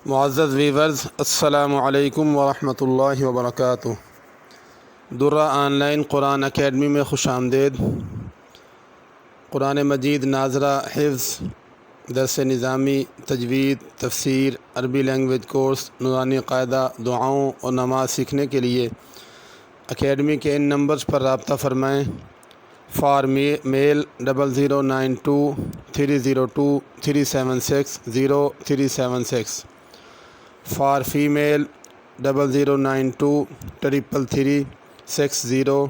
معزز ویورز، السلام علیکم ورحمۃ اللہ وبرکاتہ۔ درہ آن لائن قرآن اکیڈمی میں خوش آمدید۔ قرآن مجید ناظرہ، حفظ، درس نظامی، تجوید، تفسیر، عربی لینگویج کورس، نورانی قاعدہ، دعاؤں اور نماز سیکھنے کے لیے اکیڈمی کے ان نمبرز پر رابطہ فرمائیں۔ For male 0092 302 376 0376، for female 0092 333 60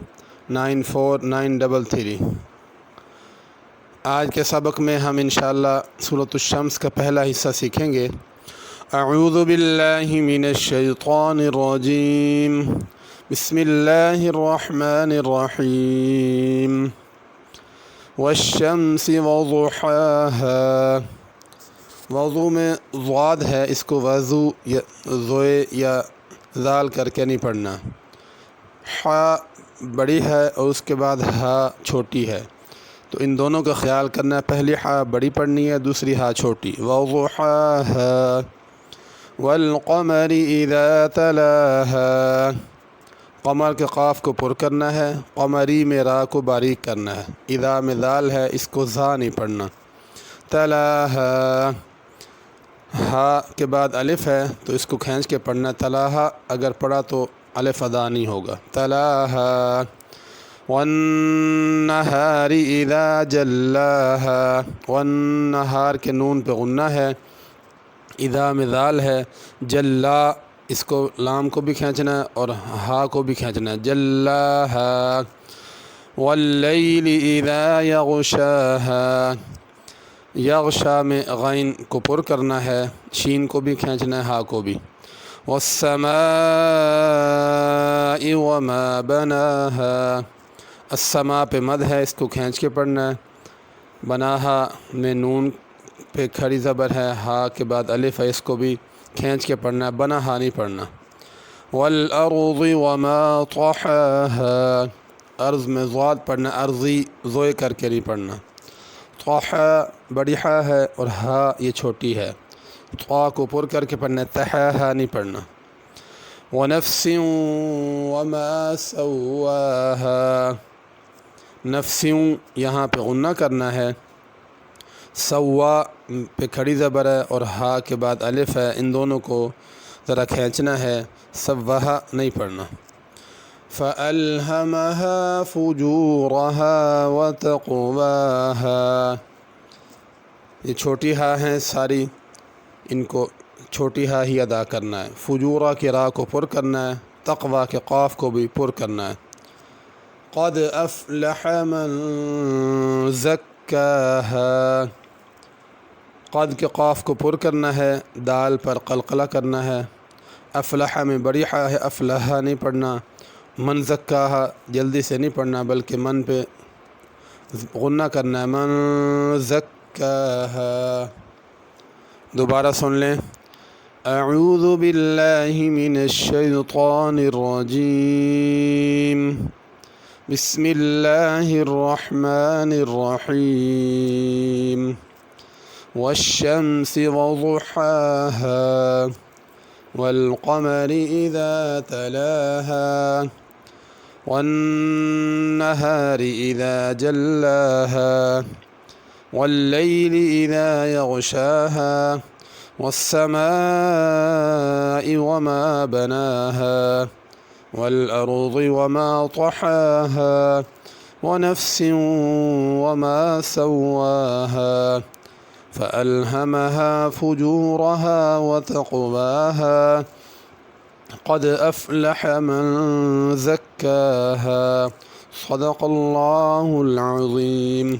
94933۔ آج کے سبق میں ہم انشاءاللہ سورۃ الشمس کا پہلا حصہ سیکھیں گے۔ اعوذ باللہ من الشیطان الرجیم، بسم اللہ الرحمن الرحیم۔ والشمس وضحاها، وضو میں ضاد ہے، اس کو وضو یا زوئے یا زال کر کے نہیں پڑھنا۔ حا بڑی ہے اور اس کے بعد ہا چھوٹی ہے، تو ان دونوں کا خیال کرنا ہے۔ پہلی ہا بڑی پڑھنی ہے، دوسری ہا چھوٹی۔ وضحاها والقمر اذا تلاها، قمر کے قاف کو پر کرنا ہے، قمری میں را کو باریک کرنا ہے۔ اذا میں ذال ہے، اس کو زا نہیں پڑھنا۔ تلاها، ہا کے بعد الف ہے تو اس کو کھینچ کے پڑھنا۔ تلاها اگر پڑھا تو الف ادا نہیں ہوگا۔ تلاها والنہار اذا جلاها، والنہار کے نون پہ غنہ ہے، اذا میں ذال ہے، جلا اس کو لام کو بھی کھینچنا ہے اور ہا کو بھی کھینچنا ہے۔ جلاها واللیل اذا یغشاها، یغشا میں غین کو پر کرنا ہے، شین کو بھی کھینچنا ہے، ہا کو بھی۔ والسماء وما بناها، السماء پہ مد ہے، اس کو کھینچ کے پڑھنا ہے۔ بناہا میں نون پہ کھڑی زبر ہے، ہا کے بعد الف ہے، اس کو بھی کھینچ کے پڑھنا ہے، بناہا نہیں پڑھنا۔ والارض وما طحاها، ارض میں ضاد پڑھنا، ارضی زوئے کر کے نہیں پڑھنا۔ طحا بڑی ہا ہے اور ہا یہ چھوٹی ہے، طا کو پر کر کے پڑھنا، تحاہا نہیں پڑھنا۔ ونفس وما سواها، نفس یہاں پہ غنہ کرنا ہے، سوا پہ کھڑی زبر ہے اور ہا کے بعد الف ہے، ان دونوں کو ذرا کھینچنا ہے، سواہا نہیں پڑھنا۔ فَأَلْهَمَهَا فُجُورَهَا وَتَقْوَاهَا، یہ چھوٹی ہا ہیں ساری، ان کو چھوٹی ہا ہی ادا کرنا ہے۔ فجورہ کے را کو پر کرنا ہے، تقویٰ کے قاف کو بھی پر کرنا ہے۔ قد افلح من زکاها، قد کے قاف کو پر کرنا ہے، دال پر قلقلہ کرنا ہے۔ افلح میں بڑی ہا ہے، افلحہ نہیں پڑھنا۔ من زکاها جلدی سے نہیں پڑھنا بلکہ من پہ غنہ کرنا ہے، من زکاها۔ دوبارہ سن لیں۔ اعوذ باللہ من الشیطان الرجیم، بسم اللہ الرحمن الرحیم۔ والشمس وضحاها والقمر اذا تلاها والنهار اذا جلاها والليل اذا يغشاها والسماء وما بناها والأرض وما طحاها ونفس وما سواها فألهمها فجورها وتقواها قد أفلح من زكاها صدق اللہ العظیم۔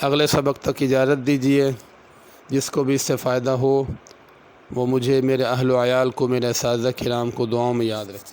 اگلے سبق تک اجازت دیجیے۔ جس کو بھی اس سے فائدہ ہو وہ مجھے، میرے اہل و عیال کو، میرے اساتذہ کرام کو دعاؤں میں یاد رکھیں۔